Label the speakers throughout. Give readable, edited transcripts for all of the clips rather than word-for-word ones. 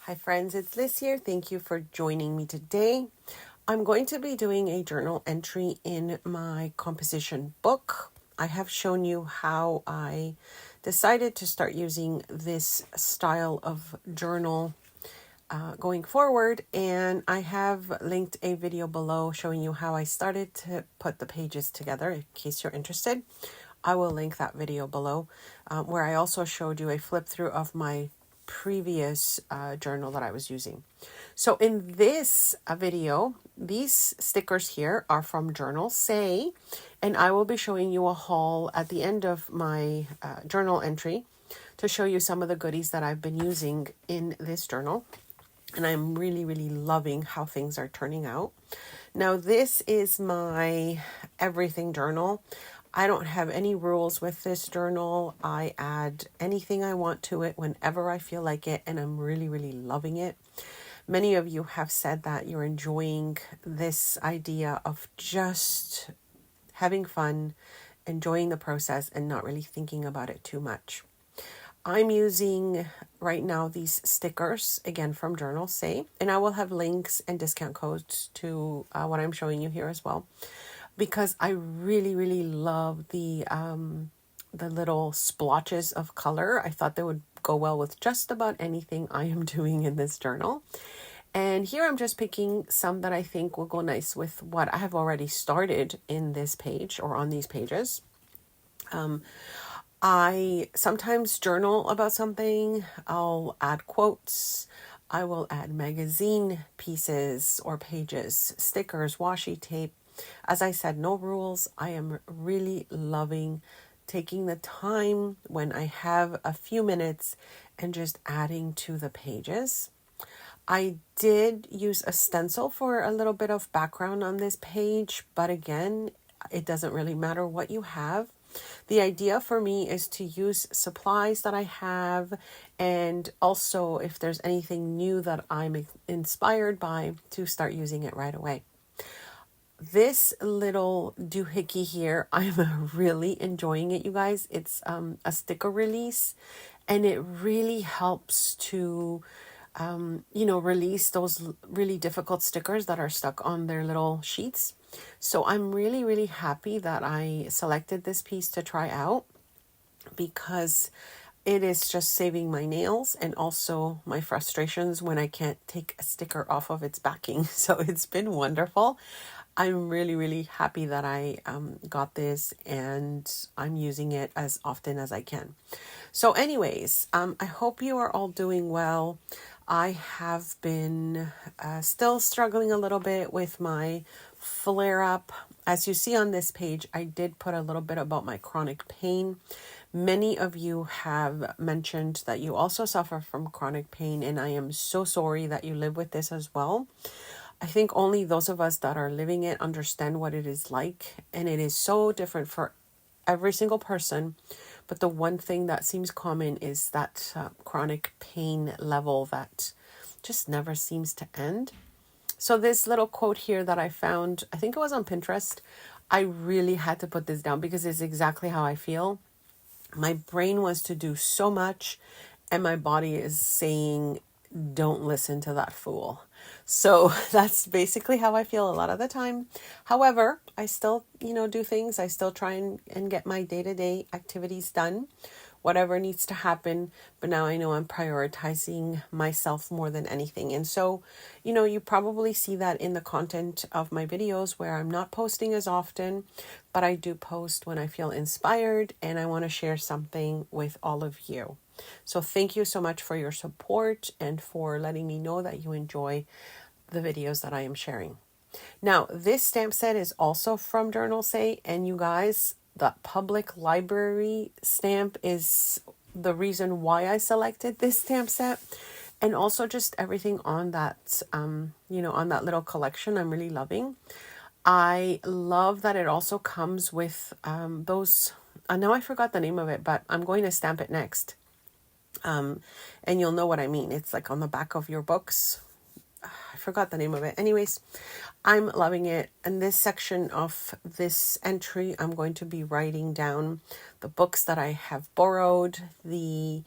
Speaker 1: Hi friends, it's Liz here. Thank you for joining me today. I'm going to be doing a journal entry in my composition book. I have shown you how I decided to start using this style of journal going forward, and I have linked a video below showing you how I started to put the pages together in case you're interested. I will link that video below, where I also showed you a flip through of my previous journal that I was using. So in this video, these stickers here are from Journal Say, and I will be showing you a haul at the end of my journal entry to show you some of the goodies that I've been using in this journal. And I'm really, really loving how things are turning out. Now, this is my everything journal. I don't have any rules with this journal. I add anything I want to it whenever I feel like it, and I'm really, really loving it. Many of you have said that you're enjoying this idea of just having fun, enjoying the process, and not really thinking about it too much. I'm using right now these stickers, again from Journal Say, and I will have links and discount codes to what I'm showing you here as well, because I really, really love the little splotches of color. I thought they would go well with just about anything I am doing in this journal. And here I'm just picking some that I think will go nice with what I have already started in this page or on these pages. I sometimes journal about something. I'll add quotes. I will add magazine pieces or pages, stickers, washi tape. As I said, no rules. I am really loving taking the time when I have a few minutes and just adding to the pages. I did use a stencil for a little bit of background on this page, but again, it doesn't really matter what you have. The idea for me is to use supplies that I have, and also if there's anything new that I'm inspired by, to start using it right away. This little doohickey here, I'm really enjoying it, you guys. It's a sticker release, and it really helps to release those really difficult stickers that are stuck on their little sheets. So I'm really, really happy that I selected this piece to try out, because it is just saving my nails and also my frustrations when I can't take a sticker off of its backing. So it's been wonderful. I'm really, really happy that I got this, and I'm using it as often as I can. So anyways, I hope you are all doing well. I have been still struggling a little bit with my flare-up. As you see on this page, I did put a little bit about my chronic pain. Many of you have mentioned that you also suffer from chronic pain, and I am so sorry that you live with this as well. I think only those of us that are living it understand what it is like, and it is so different for every single person. But the one thing that seems common is that chronic pain level that just never seems to end. So this little quote here that I found, I think it was on Pinterest. I really had to put this down because it's exactly how I feel. My brain wants to do so much, and my body is saying, don't listen to that fool. So that's basically how I feel a lot of the time. However, I still, do things. I still try and get my day-to-day activities done, whatever needs to happen. But now I know I'm prioritizing myself more than anything. And so, you probably see that in the content of my videos where I'm not posting as often, but I do post when I feel inspired and I want to share something with all of you. So thank you so much for your support and for letting me know that you enjoy the videos that I am sharing. Now, this stamp set is also from Journal Say, and you guys, the public library stamp is the reason why I selected this stamp set, and also just everything on that, on that little collection I'm really loving. I love that it also comes with those, now I forgot the name of it, but I'm going to stamp it next. And you'll know what I mean. It's like on the back of your books. I forgot the name of it. Anyways, I'm loving it. In this section of this entry, I'm going to be writing down the books that I have borrowed, the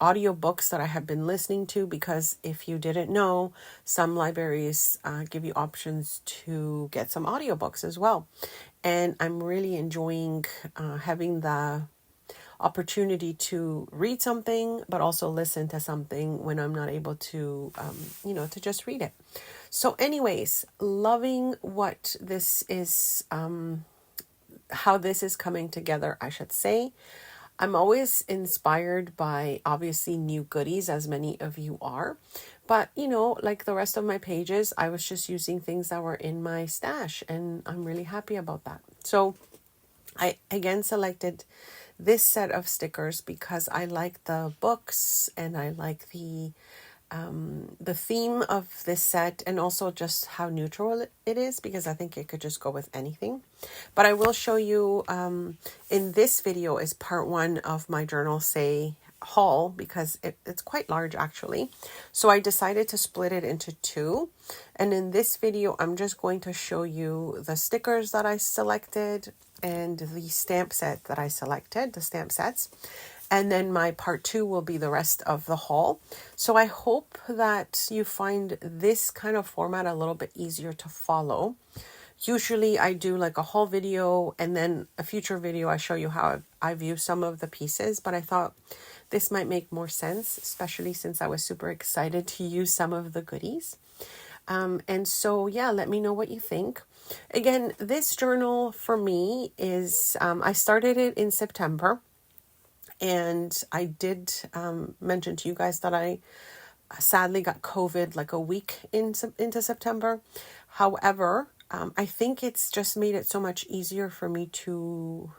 Speaker 1: audiobooks that I have been listening to, because if you didn't know, some libraries give you options to get some audiobooks as well. And I'm really enjoying having the opportunity to read something, but also listen to something when I'm not able to, to just read it. So anyways, loving what this is, how this is coming together, I should say. I'm always inspired by obviously new goodies, as many of you are. But, like the rest of my pages, I was just using things that were in my stash, and I'm really happy about that. So I again selected this set of stickers because I like the books and I like the theme of this set, and also just how neutral it is, because I think it could just go with anything. But I will show you in this video is part one of my Journal Say haul, because it's quite large actually. So I decided to split it into two. And in this video, I'm just going to show you the stickers that I selected and the stamp set that I selected, the stamp sets. And then my part two will be the rest of the haul. So I hope that you find this kind of format a little bit easier to follow. Usually I do like a haul video, and then a future video I show you how I've used some of the pieces. But I thought this might make more sense, especially since I was super excited to use some of the goodies. And so, yeah, let me know what you think. Again, this journal for me is, I started it in September. And I did mention to you guys that I sadly got COVID like a week into September. However, I think it's just made it so much easier for me to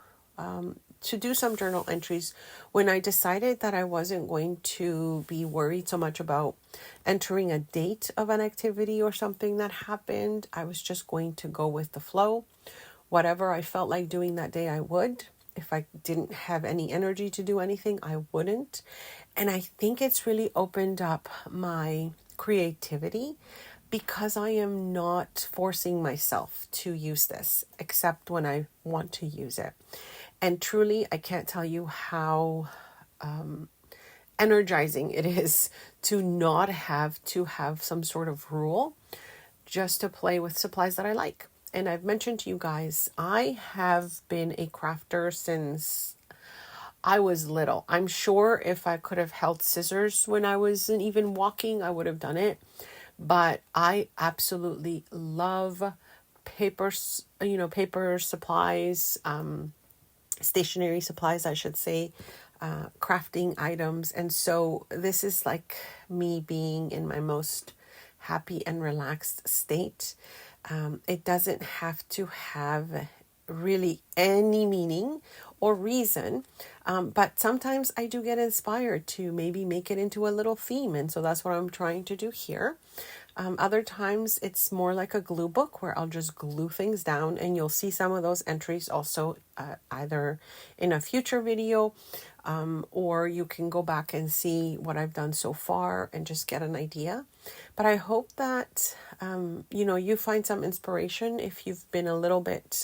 Speaker 1: do some journal entries when I decided that I wasn't going to be worried so much about entering a date of an activity or something that happened. I was just going to go with the flow. Whatever I felt like doing that day, I would. If I didn't have any energy to do anything, I wouldn't. And I think it's really opened up my creativity, because I am not forcing myself to use this except when I want to use it. And truly, I can't tell you how energizing it is to not have to have some sort of rule, just to play with supplies that I like. And I've mentioned to you guys, I have been a crafter since I was little. I'm sure if I could have held scissors when I wasn't even walking, I would have done it. But I absolutely love paper supplies, stationery supplies, I should say, crafting items. And so this is like me being in my most happy and relaxed state. It doesn't have to have really any meaning or reason, but sometimes I do get inspired to maybe make it into a little theme, and so that's what I'm trying to do here. Other times it's more like a glue book where I'll just glue things down, and you'll see some of those entries also either in a future video, or you can go back and see what I've done so far and just get an idea. But I hope that, you find some inspiration if you've been a little bit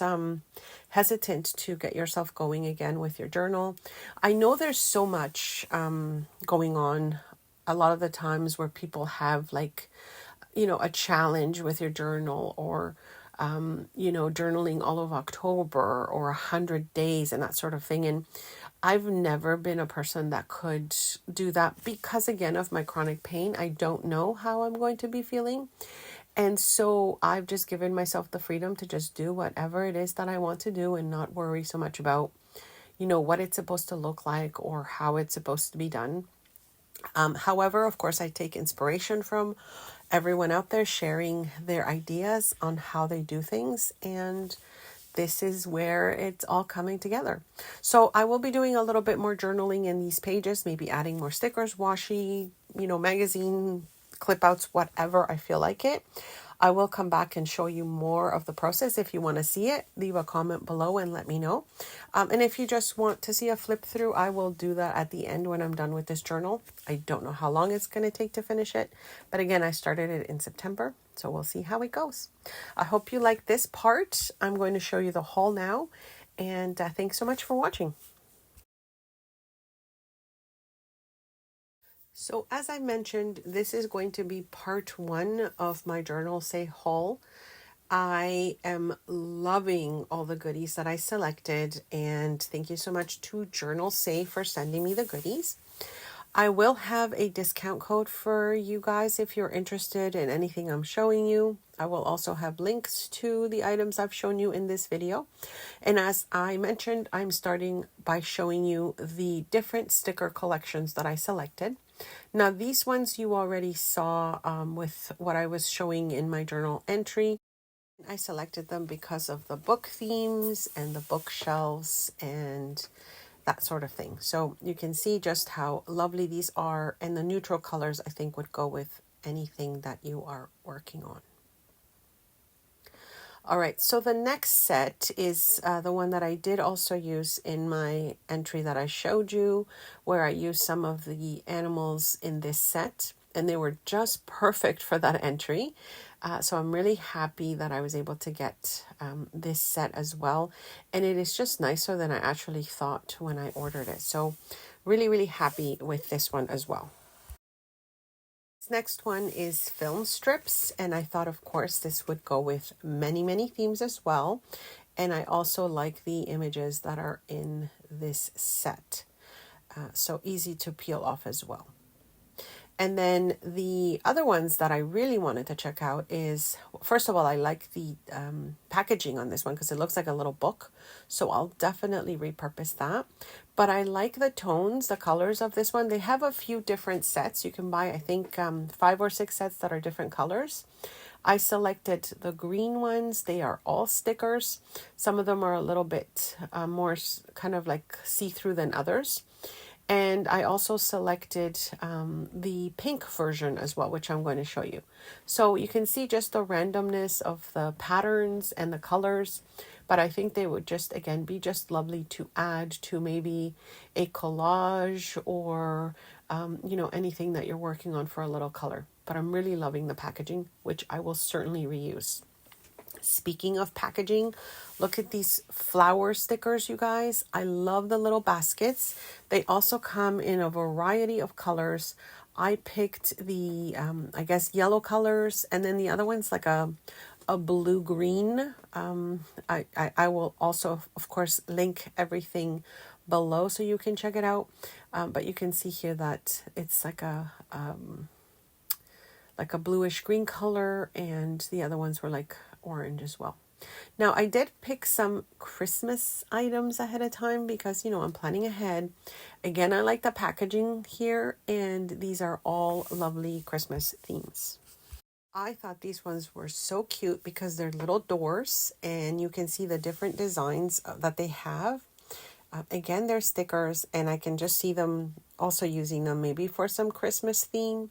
Speaker 1: hesitant to get yourself going again with your journal. I know there's so much going on a lot of the times where people have like, a challenge with your journal, or journaling all of October or 100 days and that sort of thing. And I've never been a person that could do that because, again, of my chronic pain. I don't know how I'm going to be feeling. And so I've just given myself the freedom to just do whatever it is that I want to do and not worry so much about, what it's supposed to look like or how it's supposed to be done. However, of course, I take inspiration from everyone out there sharing their ideas on how they do things, and this is where it's all coming together. So I will be doing a little bit more journaling in these pages, maybe adding more stickers, washi, magazine clip outs, whatever I feel like it. I will come back and show you more of the process. If you want to see it, leave a comment below and let me know. And if you just want to see a flip through, I will do that at the end when I'm done with this journal. I don't know how long it's going to take to finish it. But again, I started it in September, so we'll see how it goes. I hope you like this part. I'm going to show you the haul now. And thanks so much for watching. So as I mentioned, this is going to be part one of my Journal Say haul. I am loving all the goodies that I selected, and thank you so much to Journal Say for sending me the goodies. I will have a discount code for you guys if you're interested in anything I'm showing you. I will also have links to the items I've shown you in this video. And as I mentioned, I'm starting by showing you the different sticker collections that I selected. Now, these ones you already saw with what I was showing in my journal entry. I selected them because of the book themes and the bookshelves and that sort of thing. So you can see just how lovely these are, and the neutral colors I think would go with anything that you are working on. All right, so the next set is the one that I did also use in my entry that I showed you, where I used some of the animals in this set, and they were just perfect for that entry. So I'm really happy that I was able to get this set as well. And it is just nicer than I actually thought when I ordered it. So really, really happy with this one as well. This next one is film strips. And I thought, of course, this would go with many, many themes as well. And I also like the images that are in this set. So easy to peel off as well. And then the other ones that I really wanted to check out is, first of all, I like the packaging on this one because it looks like a little book. So I'll definitely repurpose that. But I like the tones, the colors of this one. They have a few different sets. You can buy, I think, 5 or 6 sets that are different colors. I selected the green ones. They are all stickers. Some of them are a little bit more kind of like see-through than others. And I also selected the pink version as well, which I'm going to show you. So you can see just the randomness of the patterns and the colors, but I think they would just, again, be just lovely to add to maybe a collage or, anything that you're working on for a little color. But I'm really loving the packaging, which I will certainly reuse. Speaking of packaging, look at these flower stickers, you guys. I love the little baskets. They also come in a variety of colors. I picked the, I guess, yellow colors, and then the other one's like a blue-green. I will also, of course, link everything below so you can check it out. But you can see here that it's like a bluish green color, and the other ones were like orange as well. Now, I did pick some Christmas items ahead of time because, I'm planning ahead. Again, I like the packaging here, and these are all lovely Christmas themes. I thought these ones were so cute because they're little doors, and you can see the different designs that they have. Again, they're stickers, and I can just see them also using them maybe for some Christmas theme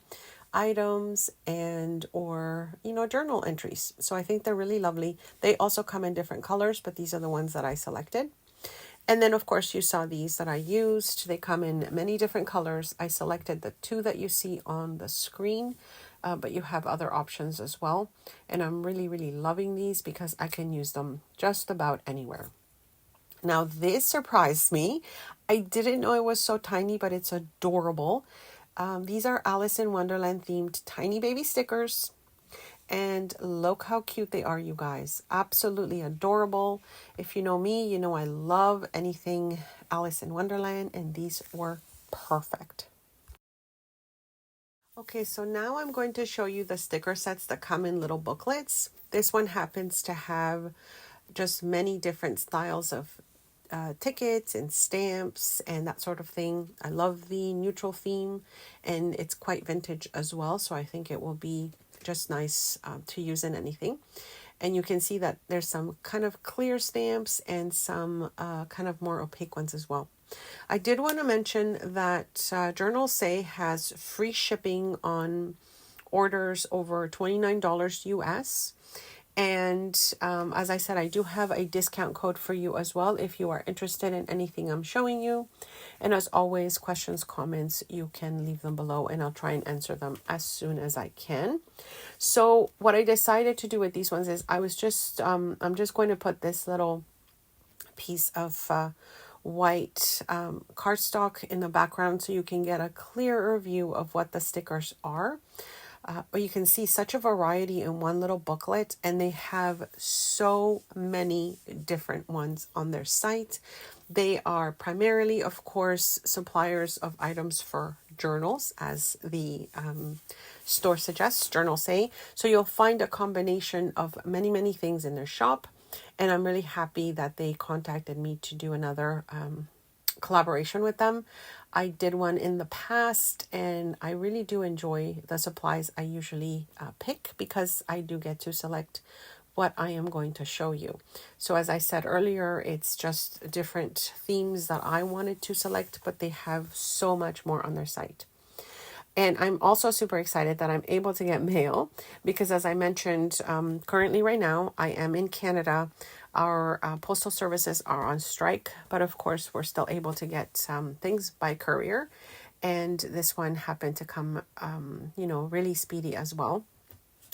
Speaker 1: items and or journal entries. So I think they're really lovely. They also come in different colors, but these are the ones that I selected. And then of course you saw these that I used. They come in many different colors. I selected the 2 that you see on the screen, but you have other options as well. And I'm really, really loving these because I can use them just about anywhere. Now this surprised me. I didn't know it was so tiny, but it's adorable. These are Alice in Wonderland themed tiny baby stickers. And look how cute they are, you guys. Absolutely adorable. If you know me, you know I love anything Alice in Wonderland, and these were perfect. Okay, so now I'm going to show you the sticker sets that come in little booklets. This one happens to have just many different styles of tickets and stamps and that sort of thing. I love the neutral theme, and it's quite vintage as well, so I think it will be just nice to use in anything. And you can see that there's some kind of clear stamps and some kind of more opaque ones as well. I did want to mention that Journal Say has free shipping on orders over $29 US. And as I said, I do have a discount code for you as well if you are interested in anything I'm showing you. And as always, questions, comments, you can leave them below and I'll try and answer them as soon as I can. So what I decided to do with these ones is I'm just going to put this little piece of white cardstock in the background so you can get a clearer view of what the stickers are. But you can see such a variety in one little booklet, and they have so many different ones on their site. They are primarily, of course, suppliers of items for journals, as the store suggests, journals say. So you'll find a combination of many, many things in their shop. And I'm really happy that they contacted me to do another collaboration with them. I did one in the past, and I really do enjoy the supplies I usually pick, because I do get to select what I am going to show you. So as I said earlier, it's just different themes that I wanted to select, but they have so much more on their site. And I'm also super excited that I'm able to get mail, because as I mentioned, currently right now I am in Canada. Our postal services are on strike, but of course we're still able to get things by courier. And this one happened to come, really speedy as well.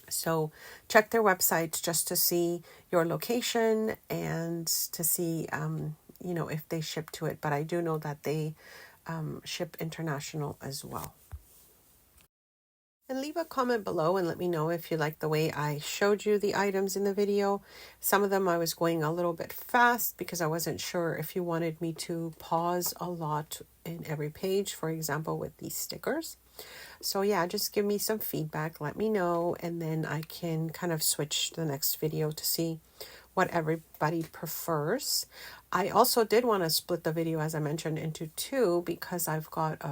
Speaker 1: So check their website just to see your location and to see, if they ship to it. But I do know that they ship international as well. And leave a comment below and let me know if you like the way I showed you the items in the video. Some of them I was going a little bit fast because I wasn't sure if you wanted me to pause a lot in every page, for example, with these stickers. So yeah, just give me some feedback, let me know, and then I can kind of switch to the next video to see what everybody prefers. I also did want to split the video, as I mentioned, into two, because I've got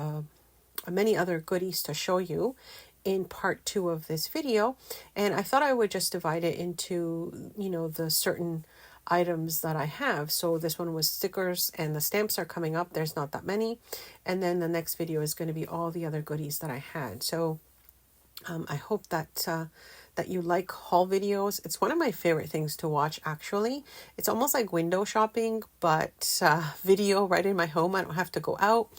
Speaker 1: many other goodies to show you in part 2 of this video, and I thought I would just divide it into the certain items that I have. So this one was stickers, and the stamps are coming up. There's not that many, and then the next video is going to be all the other goodies that I had. So I hope that that you like haul videos. It's one of my favorite things to watch, actually. It's almost like window shopping, but video right in my home. I don't have to go out.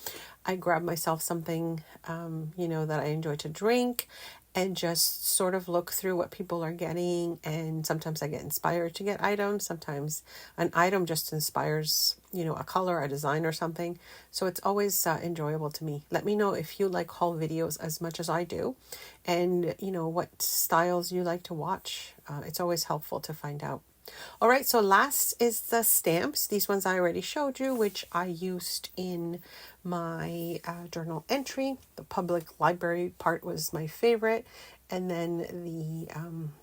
Speaker 1: I grab myself something, that I enjoy to drink, and just sort of look through what people are getting. And sometimes I get inspired to get items. Sometimes an item just inspires, a color, a design, or something. So it's always enjoyable to me. Let me know if you like haul videos as much as I do, and what styles you like to watch. It's always helpful to find out. All right, so last is the stamps. These ones I already showed you, which I used in my journal entry. The public library part was my favorite. And then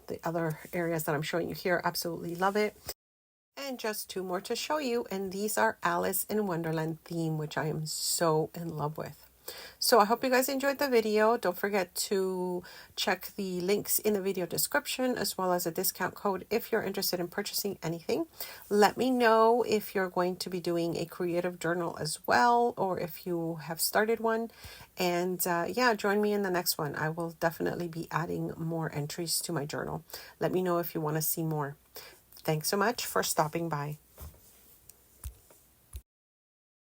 Speaker 1: the other areas that I'm showing you here, absolutely love it. And just 2 more to show you. And these are Alice in Wonderland theme, which I am so in love with. So I hope you guys enjoyed the video. Don't forget to check the links in the video description, as well as a discount code if you're interested in purchasing anything. Let me know if you're going to be doing a creative journal as well, or if you have started one. And join me in the next one. I will definitely be adding more entries to my journal. Let me know if you want to see more. Thanks so much for stopping by.